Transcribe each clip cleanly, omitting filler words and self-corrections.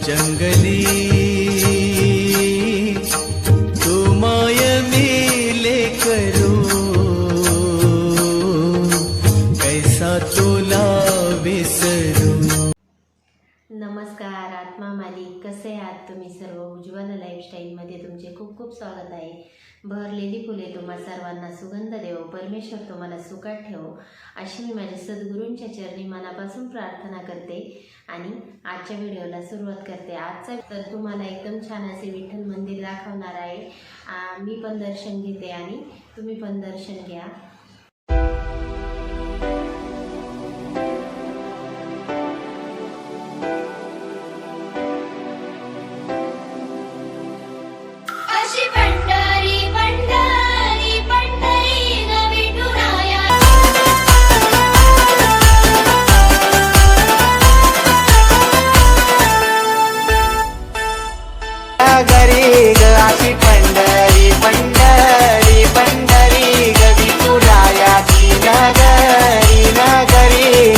जंगली तू माय मिले करो कैसा तुला विसरू। नमस्कार आत्मा मालिक, कसे आहात तुम्ही सर्व? उज्ज्वल लाईफस्टाईलमध्ये तुमचे खूप खूप स्वागत आहे। बहरलेली फुले तुम्हा सर्वांना सुगंध देवो, परमेश्वर तुम्हाला सुखात ठेवो अशी मी माझ्या सद्गुरूंच्या चरणी मनापासून प्रार्थना करते आणि आजच्या व्हिडिओला सुरुवात करते। आजचा तर तुम्हाला एकदम छान असे विठ्ठल मंदिर दाखवणार आहे। मी पण दर्शन घेते आणि तुम्ही पण दर्शन घ्या। गरी ग अशी पंढरी पंढरी पंढरी ग विठुरायाची नगरी नगरी ग।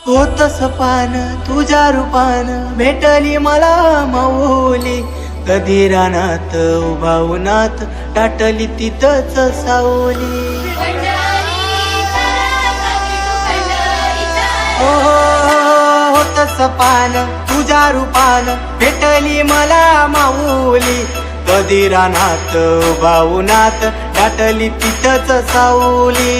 होतस पान तुझ्या रूपान भेटली मला माऊली, कधी रानात उभावनात टाटली तिथंच सावली। हो होतस पान तुझ्या रूपान भेटली मला माऊली, कधी रानात उभावनात टाटली तिथंच सावली।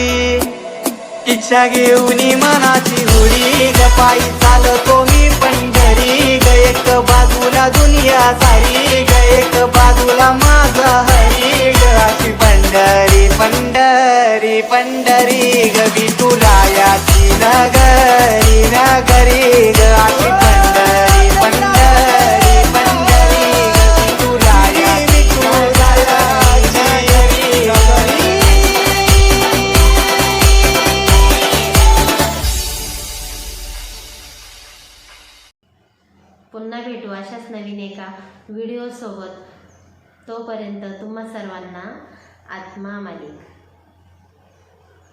इच्छा घेऊनी मनाची हुडी ग पायी चालतो मी पंढरी ग, एक बाजूला दुनिया सारी ग एक बाजूला माझा हरी ग अशी पंढरी पंढरी पंढरी ग विठुरायाची नगरी नगरी ग अशी पंढरी पंढरी पंढरी ग विठुरायाची नगरी नगरी। पुन्हा भेटू अशाच नवीन एका व्हिडिओ सोबत। तोपर्यंत तुम्हा सर्वांना आत्मा मालिक।